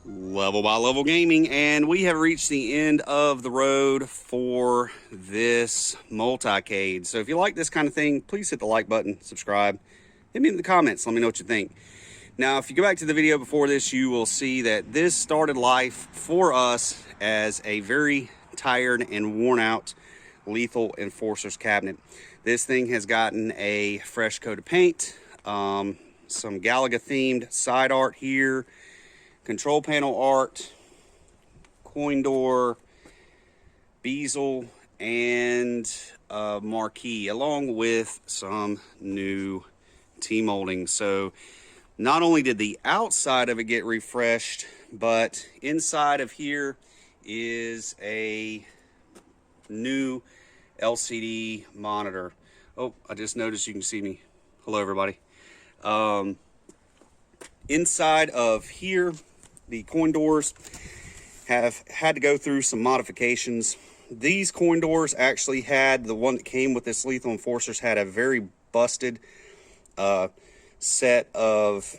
Level by Level Gaming, and we have reached the end of the road for this Multicade. So if you like this kind of thing, please hit the like button, subscribe, hit me in the comments, let me know what you think. Now, if you go back to the video before this, you will see that this started life for us as a very tired and worn out Lethal Enforcer's cabinet. This thing has gotten a fresh coat of paint, some Galaga themed side art here, control panel art, coin door, bezel, and marquee, along with some new T-molding. So not only did the outside of it get refreshed, but inside of here is a new LCD monitor. Oh, I just noticed you can see me. Hello, everybody. Inside of here, the coin doors have had to go through some modifications. These coin doors actually had, the one that came with this Lethal Enforcers had a very busted set of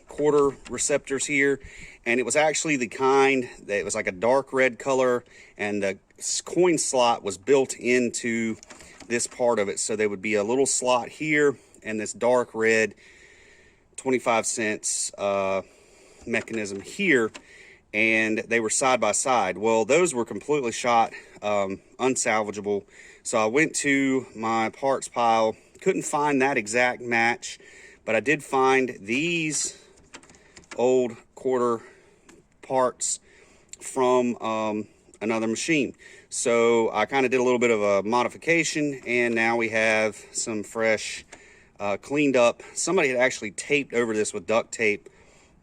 quarter receptors here, and it was actually the kind that it was like a dark red color, and the coin slot was built into this part of it, so there would be a little slot here and this dark red 25 cents mechanism here, and they were side by side. Well, those were completely shot, unsalvageable. So I went to my parts pile, couldn't find that exact match, but I did find these old quarter parts from another machine. So I kind of did a little bit of a modification, and now we have some fresh cleaned up. Somebody had actually taped over this with duct tape,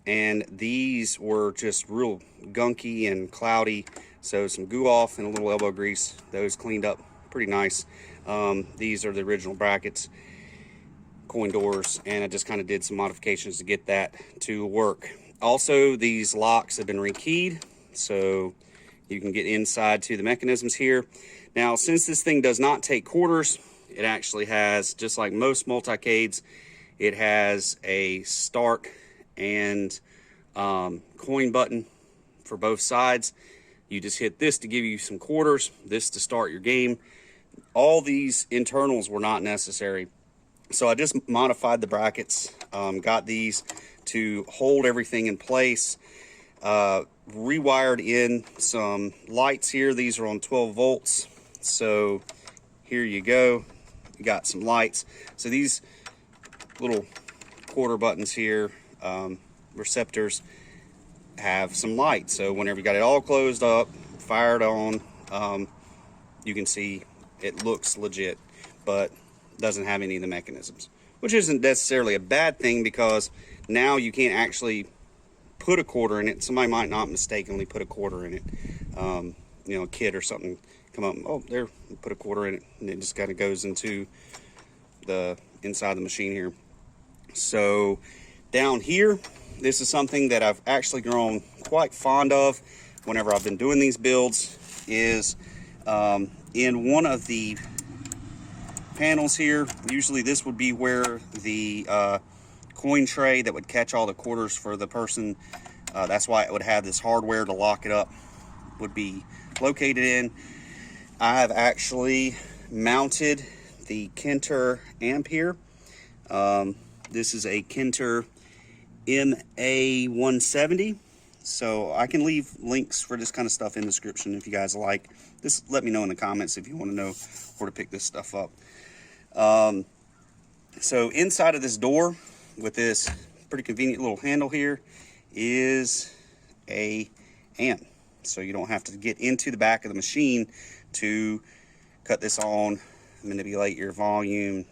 and these were just real gunky and cloudy, so some goo off and a little elbow grease. Those cleaned up pretty nice. These are the original brackets, coin doors, and I just kind of did some modifications to get that to work. Also, these locks have been rekeyed, so you can get inside to the mechanisms here. Now, since this thing does not take quarters, it actually has, just like most Multicades, it has a start and coin button for both sides. You just hit this to give you some quarters, this to start your game. All these internals were not necessary, so I just modified the brackets, got these to hold everything in place, rewired in some lights here. These are on 12 volts, so here you go, you got some lights. So these little quarter buttons here, receptors, have some light, so whenever you got it all closed up, fired on, you can see it looks legit, but doesn't have any of the mechanisms, which isn't necessarily a bad thing, because now you can't actually put a quarter in it. Somebody might not mistakenly put a quarter in it, you know, a kid or something come up and, oh, there, put a quarter in it, and it just kind of goes into the inside the machine here. So down here, this is something that I've actually grown quite fond of whenever I've been doing these builds, is in one of the panels here, usually this would be where the coin tray that would catch all the quarters for the person, that's why it would have this hardware to lock it up, would be located in. I have actually mounted the Kenter amp here. This is a Kenter MA170, so I can leave links for this kind of stuff in the description if you guys like. Just let me know in the comments if you want to know where to pick this stuff up. So inside of this door, with this pretty convenient little handle here, is a amp, so you don't have to get into the back of the machine to cut this on, manipulate your volume,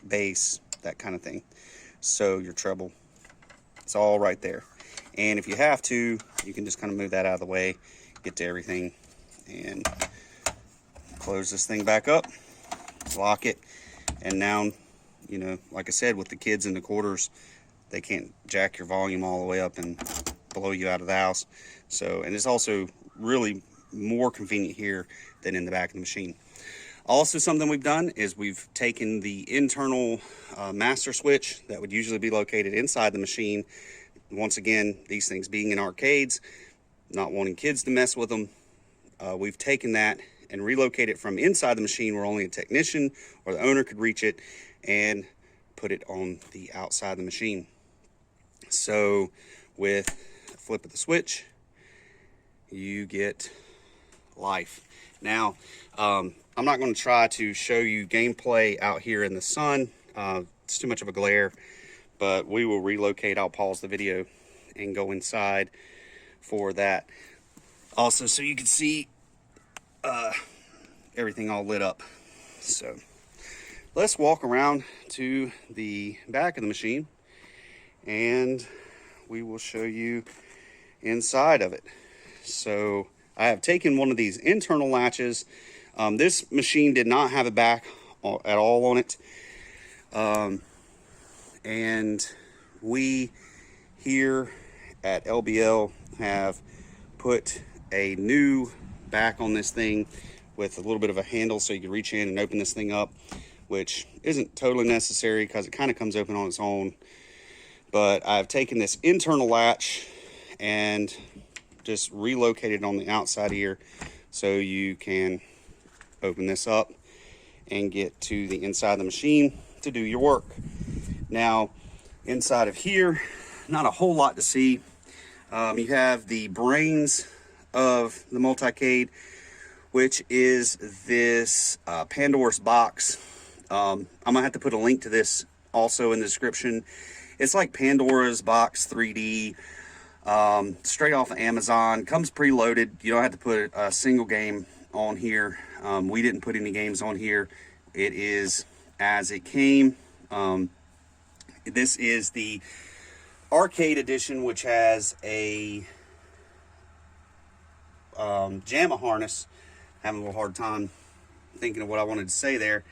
bass, that kind of thing. So your treble, it's all right there. And if you have to, you can just kind of move that out of the way, get to everything, and close this thing back up, lock it, and now, you know, like I said, with the kids in the quarters, they can't jack your volume all the way up and blow you out of the house. So, and it's also really more convenient here than in the back of the machine. Also, something we've done is we've taken the internal master switch that would usually be located inside the machine, once again, these things being in arcades, not wanting kids to mess with them, we've taken that and relocated it from inside the machine where only a technician or the owner could reach it, and put it on the outside of the machine. So with a flip of the switch, you get life. Now, I'm not going to try to show you gameplay out here in the sun. It's too much of a glare, but we will relocate. I'll pause the video and go inside for that. Also, so you can see everything all lit up. So let's walk around to the back of the machine and we will show you inside of it. So I have taken one of these internal latches. This machine did not have a back at all on it. And we here at LBL have put a new back on this thing with a little bit of a handle so you can reach in and open this thing up, which isn't totally necessary because it kind of comes open on its own. But I've taken this internal latch and just relocated it on the outside here so you can open this up and get to the inside of the machine to do your work. Now, inside of here, not a whole lot to see. You have the brains of the Multicade, which is this Pandora's box. I'm gonna have to put a link to this also in the description. It's like Pandora's box 3D, straight off of Amazon. Comes preloaded. You don't have to put a single game on here. We didn't put any games on here. It is as it came. This is the arcade edition, which has a JAMA harness. Having a little hard time thinking of what I wanted to say there.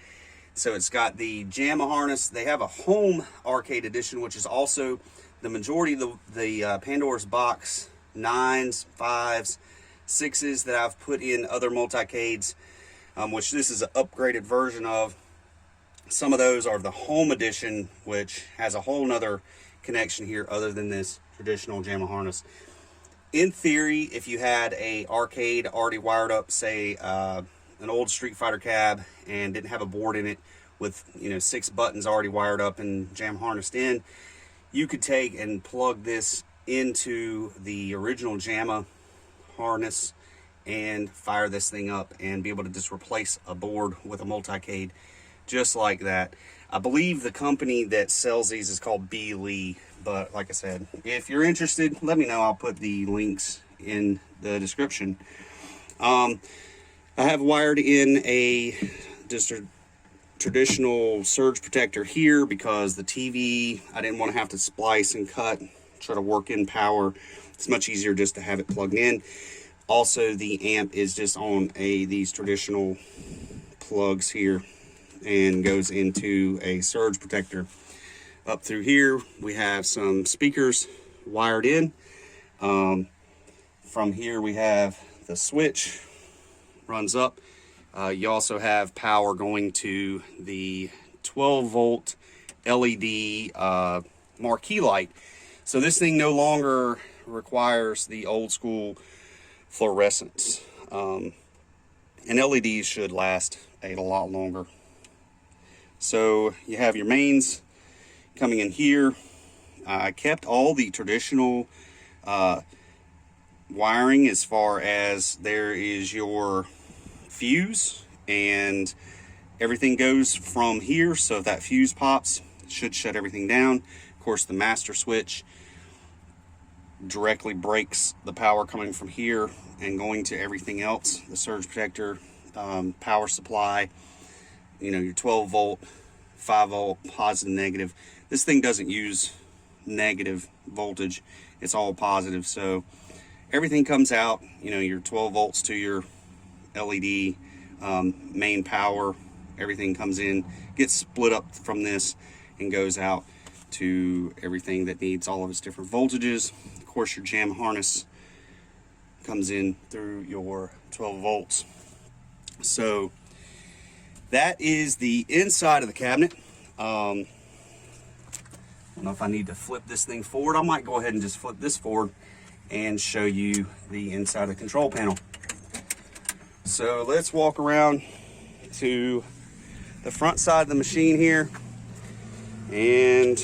So it's got the JAMA harness. They have a home arcade edition, which is also the majority of the Pandora's box 9s, 5s, 6s that I've put in other Multicades, which this is an upgraded version of. Some of those are the home edition, which has a whole nother connection here other than this traditional JAMA harness. In theory, if you had a arcade already wired up, say an old Street Fighter cab, and didn't have a board in it with 6 buttons already wired up and JAMA harnessed in, you could take and plug this into the original JAMA harness and fire this thing up and be able to just replace a board with a Multicade just like that. I believe the company that sells these is called B. Lee, but like I said, if you're interested, let me know. I'll put the links in the description. I have wired in just a traditional surge protector here because the TV, I didn't want to have to splice and cut, try to work in power. It's much easier just to have it plugged in. Also, the amp is just on these traditional plugs here and goes into a surge protector. Up through here, we have some speakers wired in. From here, we have the switch, runs up. You also have power going to the 12-volt LED marquee light. So this thing no longer requires the old school fluorescence. And LEDs should last a lot longer. So you have your mains coming in here. I kept all the traditional wiring as far as there is your fuse and everything goes from here. So if that fuse pops, it should shut everything down. Of course, the master switch directly breaks the power coming from here and going to everything else. The surge protector, power supply, your 12-volt, 5-volt, positive, negative. This thing doesn't use negative voltage. It's all positive. So everything comes out, your 12 volts to your LED, main power, everything comes in, gets split up from this and goes out to everything that needs all of its different voltages. Of course, your JAMA harness comes in through your 12 volts. So that is the inside of the cabinet. I don't know if I need to flip this thing forward. I might go ahead and just flip this forward and show you the inside of the control panel. So let's walk around to the front side of the machine here and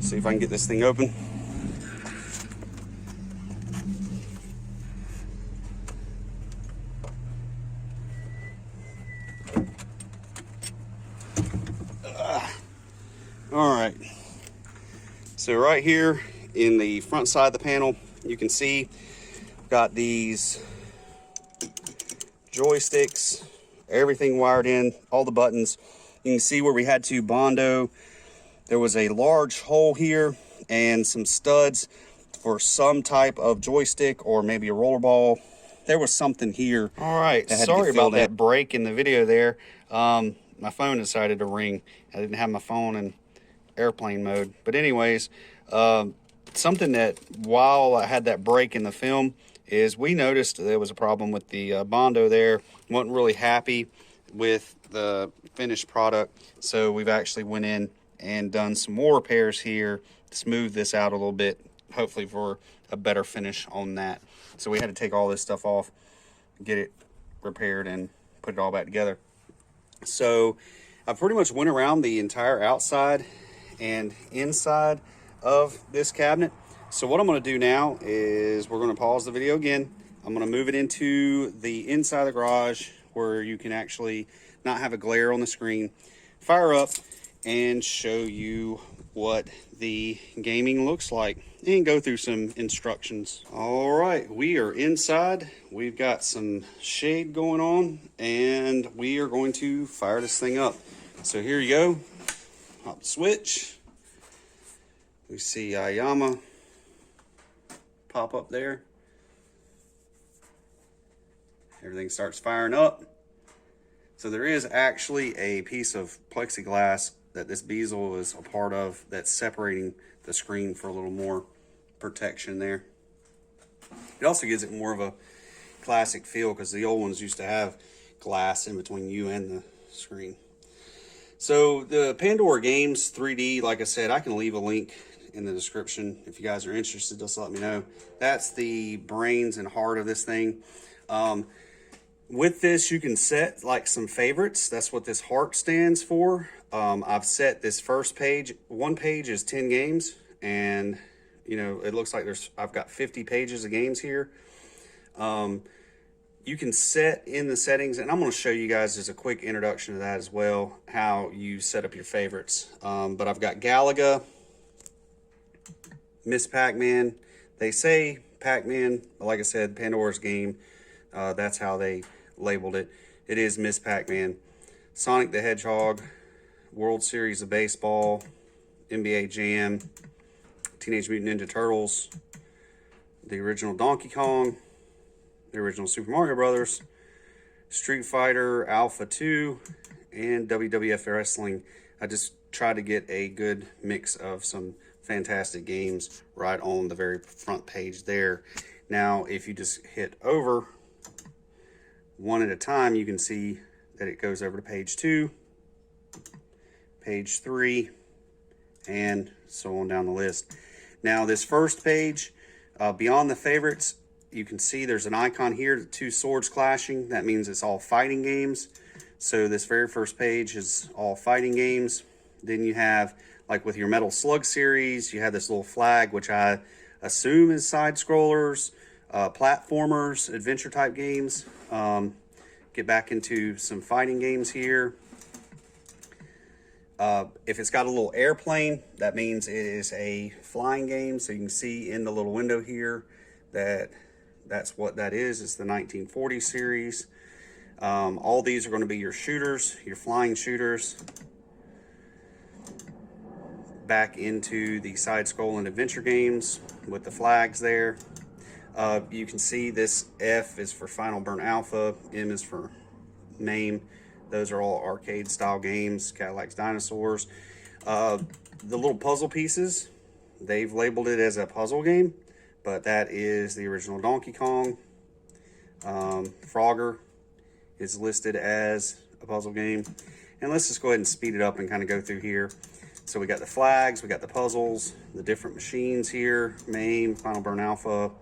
see if I can get this thing open. All right, so right here in the front side of the panel, you can see got these joysticks, everything wired in, all the buttons. You can see where we had to Bondo, there was a large hole here and some studs for some type of joystick or maybe a rollerball. There was something here. All right, sorry about that break in the video there. My phone decided to ring. I didn't have my phone in airplane mode. But anyways, something that while I had that break in the film is we noticed there was a problem with the Bondo there. Wasn't really happy with the finished product. So we've actually went in and done some more repairs here to smooth this out a little bit, hopefully for a better finish on that. So we had to take all this stuff off, get it repaired and put it all back together. So I pretty much went around the entire outside and inside of this cabinet. So what I'm going to do now is we're going to pause the video again. I'm going to move it into the inside of the garage where you can actually not have a glare on the screen, fire up and show you what the gaming looks like and go through some instructions. All right, we are inside. We've got some shade going on and we are going to fire this thing up. So here you go. Pop the switch. We see Ayama pop up there. Everything starts firing up. So there is actually a piece of plexiglass that this bezel is a part of that's separating the screen for a little more protection there. It also gives it more of a classic feel because the old ones used to have glass in between you and the screen. So the Pandora games 3D, like I said, I can leave a link in the description if you guys are interested. Just let me know. That's the brains and heart of this thing. With this, you can set like some favorites. That's what this heart stands for. I've set this first page. One page is 10 games, and you know it looks like I've got 50 pages of games here. You can set in the settings, and I'm going to show you guys as a quick introduction to that as well, how you set up your favorites. But I've got Galaga, Miss Pac-Man. They say Pac-Man, but like I said, Pandora's game, that's how they labeled it. It is Miss Pac-Man. Sonic the Hedgehog, World Series of Baseball, NBA Jam, Teenage Mutant Ninja Turtles, the original Donkey Kong, the original Super Mario Brothers, Street Fighter Alpha 2, and WWF Wrestling. I just tried to get a good mix of some fantastic games right on the very front page there. Now, if you just hit over one at a time, you can see that it goes over to page 2, page 3, and so on down the list. Now, this first page, beyond the favorites, you can see there's an icon here, the two swords clashing. That means it's all fighting games. So this very first page is all fighting games. Then you have, like with your Metal Slug series, you have this little flag, which I assume is side scrollers, platformers, adventure type games. Get back into some fighting games here. If it's got a little airplane, that means it is a flying game. So you can see in the little window here that that's what that is. It's the 1940 series. All these are going to be your shooters, your flying shooters. Back into the side-scrolling adventure games with the flags there. You can see this F is for Final Burn Alpha, M is for MAME. Those are all arcade-style games, Cadillac's Dinosaurs. The little puzzle pieces, they've labeled it as a puzzle game, but that is the original Donkey Kong. Frogger is listed as a puzzle game. And let's just go ahead and speed it up and kind of go through here. So we got the flags, we got the puzzles, the different machines here, MAME, Final Burn Alpha.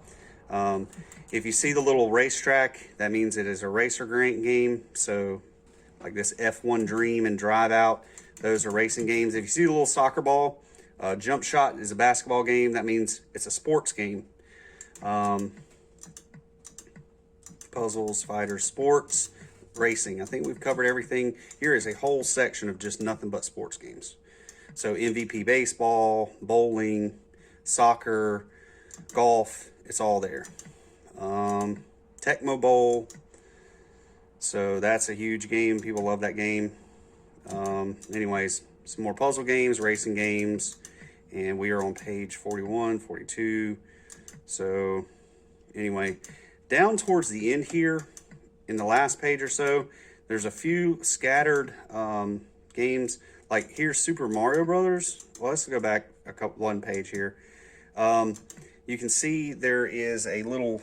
If you see the little racetrack, that means it is a racer game. So like this F1 Dream and Drive Out, those are racing games. If you see the little soccer ball, Jump Shot is a basketball game. That means it's a sports game. Puzzles, fighters, sports, racing. I think we've covered everything. Here is a whole section of just nothing but sports games. So MVP baseball, bowling, soccer, golf, it's all there. Tecmo Bowl. So that's a huge game. People love that game. Anyways, some more puzzle games, racing games, and we are on page 41, 42. So anyway, down towards the end here, in the last page or so, there's a few scattered games. Like here's Super Mario Brothers. Well, let's go back one page here. You can see there is a little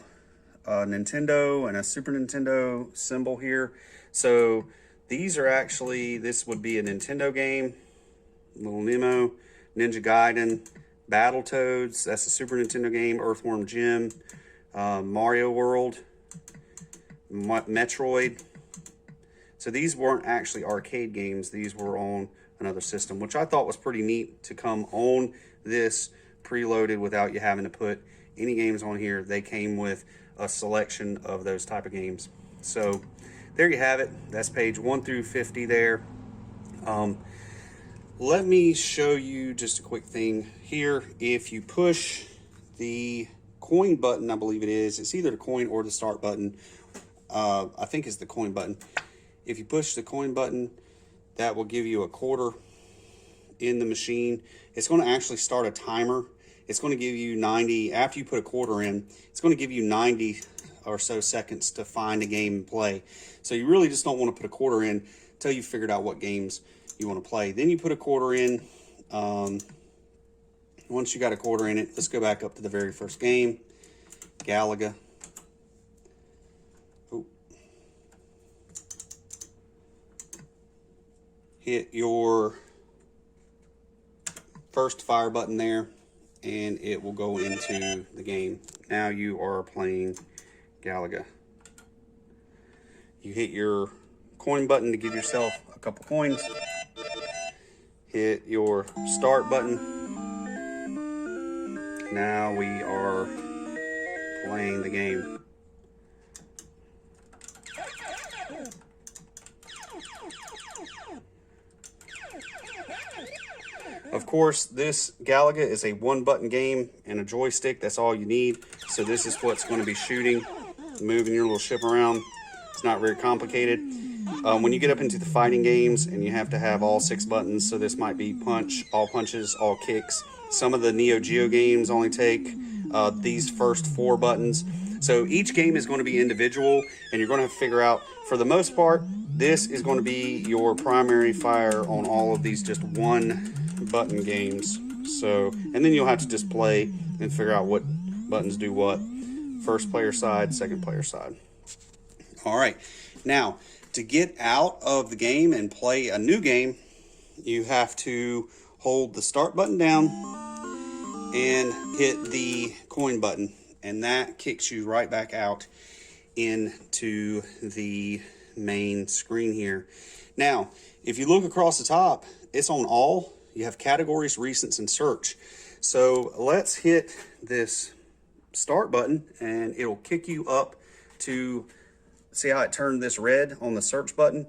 Nintendo and a Super Nintendo symbol here. So these are actually, this would be a Nintendo game. Little Nemo, Ninja Gaiden, Battletoads. That's a Super Nintendo game. Earthworm Jim, Mario World, Metroid. So these weren't actually arcade games. These were on another system, which I thought was pretty neat to come on this preloaded without you having to put any games on here. They came with a selection of those type of games. So there you have it. That's page 1 through 50 there. Let me show you just a quick thing here. If you push the coin button, I believe it is, it's either the coin or the start button. I think it's the coin button. If you push the coin button, that will give you a quarter in the machine. It's going to actually start a timer. It's going to give you 90, after you put a quarter in, it's going to give you 90 or so seconds to find a game and play. So you really just don't want to put a quarter in until you figured out what games you want to play. Then you put a quarter in. Once you got a quarter in it, let's go back up to the very first game, Galaga. Hit your first fire button there, and it will go into the game. Now you are playing Galaga. You hit your coin button to give yourself a couple coins. Hit your start button. Now we are playing the game. Of course, this Galaga is a one-button game and a joystick. That's all you need. So this is what's going to be shooting, moving your little ship around. It's not very complicated. When you get up into the fighting games and you have to have all 6 buttons, so this might be punch, all punches, all kicks. Some of the Neo Geo games only take these first 4 buttons. So each game is going to be individual, and you're going to have to figure out, for the most part, this is going to be your primary fire on all of these just one button games. So, and then you'll have to just play and figure out what buttons do what. First player side, second player side. All right, now to get out of the game and play a new game, you have to hold the start button down and hit the coin button, and that kicks you right back out into the main screen here. Now, if you look across the top, it's on all. You have categories, recents, and search. So let's hit this start button, and it'll kick you up to, see how it turned this red on the search button?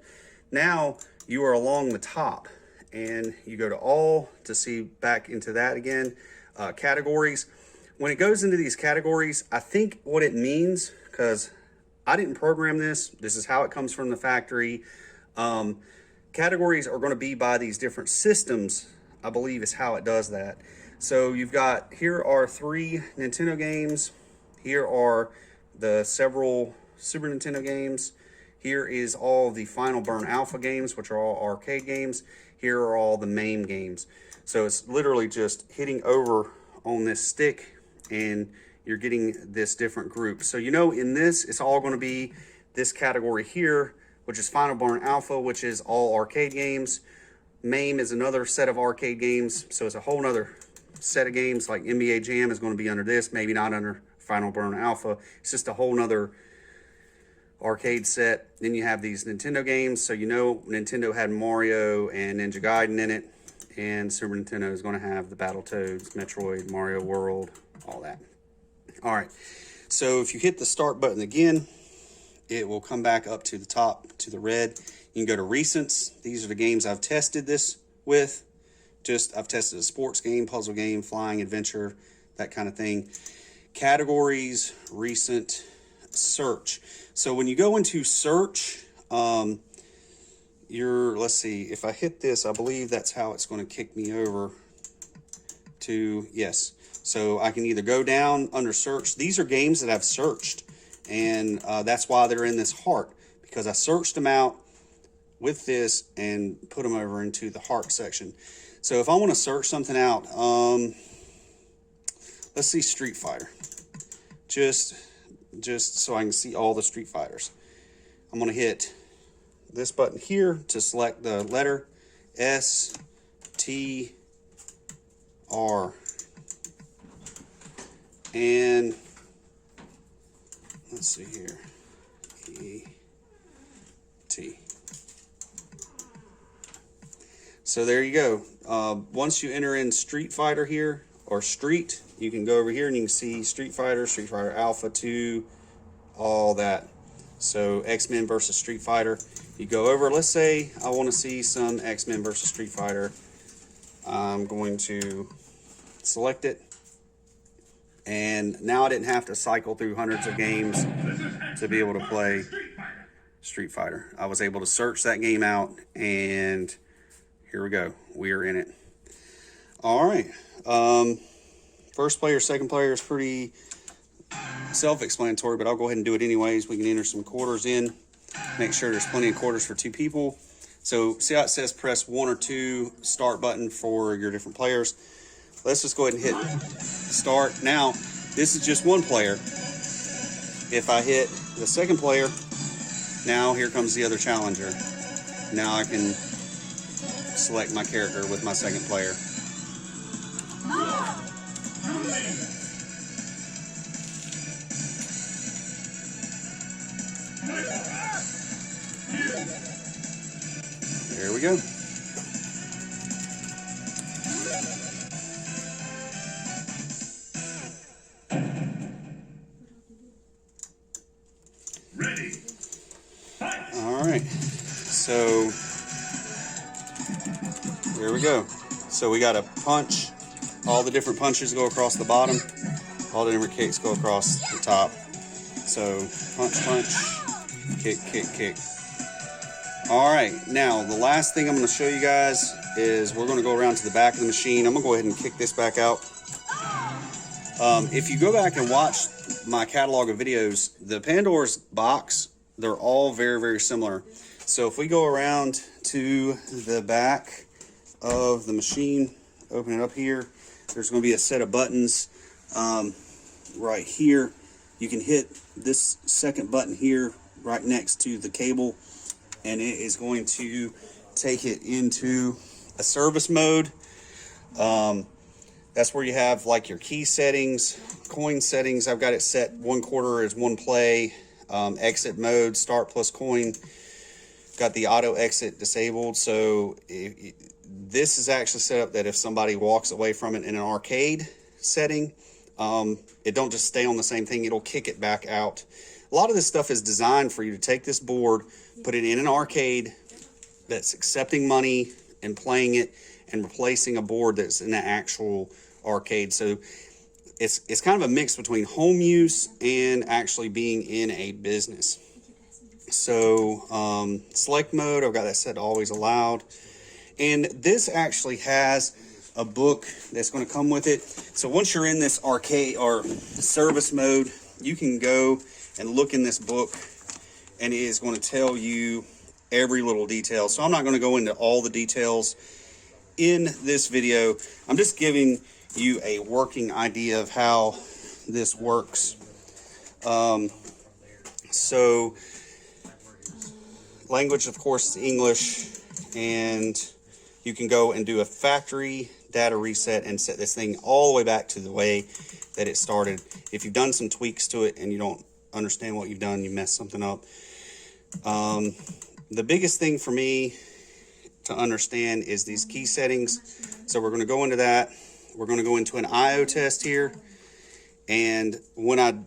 Now you are along the top, and you go to all to see back into that again. Categories. When it goes into these categories, I think what it means, because I didn't program this, this is how it comes from the factory. Categories are going to be by these different systems, I believe is how it does that. So you've got, here are 3 Nintendo games. Here are the several Super Nintendo games. Here is all the Final Burn Alpha games, which are all arcade games. Here are all the MAME games. So it's literally just hitting over on this stick, and you're getting this different group. So you know, in this, it's all going to be this category here, which is Final Burn Alpha, which is all arcade games. MAME is another set of arcade games, so it's a whole nother set of games. Like NBA Jam is going to be under this, maybe not under Final Burn Alpha. It's just a whole nother arcade set. Then you have these Nintendo games, so you know Nintendo had Mario and Ninja Gaiden in it, and Super Nintendo is going to have the Battletoads, Metroid, Mario World, all that. All right, so if you hit the start button again, it will come back up to the top to the red. You can go to recents. These are the games I've tested this with. I've tested a sports game, puzzle game, flying, adventure, that kind of thing. Categories, recent, search. So when you go into search, let's see, if I hit this, I believe that's how it's going to kick me over to, yes. So I can either go down under search. These are games that I've searched, and that's why they're in this heart, because I searched them out with this and put them over into the heart section. So if I want to search something out, let's see, Street Fighter. Just so I can see all the Street Fighters. I'm going to hit this button here to select the letter S, T, R. And let's see here, E, T. So there you go. Once you enter in Street Fighter here, or Street, you can go over here and you can see Street Fighter Alpha 2, all that. So X-Men versus Street Fighter. You go over, let's say I want to see some X-Men versus Street Fighter. I'm going to select it. And now I didn't have to cycle through hundreds of games to be able to play Street Fighter. I was able to search that game out, and here we go. We are in it. All right. First player, second player is pretty self-explanatory, but I'll go ahead and do it anyways. We can enter some quarters in. Make sure there's plenty of quarters for 2 people. So see how it says press 1 or 2 start button for your different players. Let's just go ahead and hit start. Now, this is just 1 player. If I hit the second player, now here comes the other challenger. Now I can select my character with my second player. There we go. Ready. All right. So there we go. So we got a punch. All the different punches go across the bottom. All the different kicks go across the top. So punch, punch, kick, kick, kick. All right. Now, the last thing I'm going to show you guys is we're going to go around to the back of the machine. I'm going to go ahead and kick this back out. If you go back and watch my catalog of videos, the Pandora's box, they're all very, very similar. So if we go around to the back of the machine, open it up here, there's going to be a set of buttons right here. You can hit this second button here right next to the cable, and it is going to take it into a service mode. That's where you have like your key settings, coin settings. I've got it set 1 quarter is 1 play, exit mode, start plus coin. Got the auto exit disabled. So this is actually set up that if somebody walks away from it in an arcade setting, it don't just stay on the same thing, it'll kick it back out. A lot of this stuff is designed for you to take this board, put it in an arcade that's accepting money and playing it, and replacing a board that's in an actual arcade. So it's kind of a mix between home use and actually being in a business. So select mode, I've got that set to always allowed. And this actually has a book that's going to come with it. So once you're in this arcade or service mode, you can go and look in this book, and it is going to tell you every little detail. So I'm not going to go into all the details in this video. I'm just giving you a working idea of how this works. So language, of course, is English, and you can go and do a factory data reset and set this thing all the way back to the way that it started. If you've done some tweaks to it and you don't understand what you've done, you messed something up. The biggest thing for me to understand is these key settings. So we're going to go into that. We're going to go into an IO test here. And when I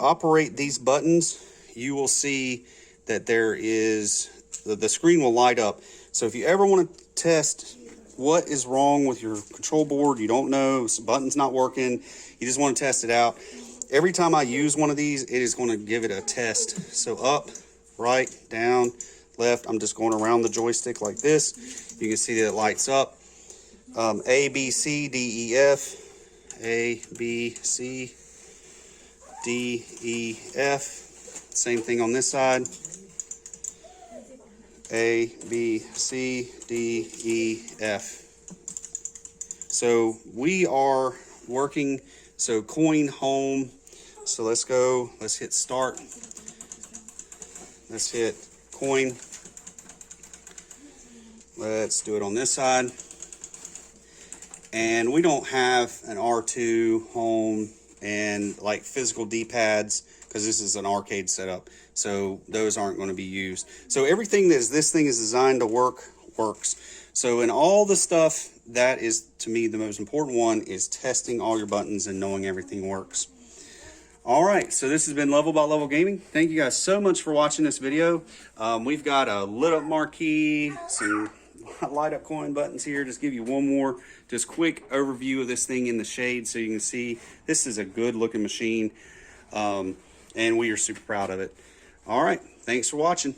operate these buttons, you will see that there is, the screen will light up. So if you ever want to test what is wrong with your control board, you don't know, the button's not working, you just want to test it out. Every time I use one of these, it is going to give it a test. So up, right, down, left. I'm just going around the joystick like this. You can see that it lights up. A, B, C, D, E, F. A, B, C, D, E, F. Same thing on this side. A, B, C, D, E, F. So we are working, so coin home. So let's go, let's hit start. Let's hit coin. Let's do it on this side. And we don't have an R2 home and like physical D-pads because this is an arcade setup. So those aren't going to be used. So everything that this thing is designed to work, works. So in all the stuff, that is to me the most important one is testing all your buttons and knowing everything works. All right, so this has been Level by Level Gaming. Thank you guys so much for watching this video. We've got a lit up marquee, some light up coin buttons here. Just give you one more just quick overview of this thing in the shade so you can see this is a good looking machine, and we are super proud of it. All right, thanks for watching.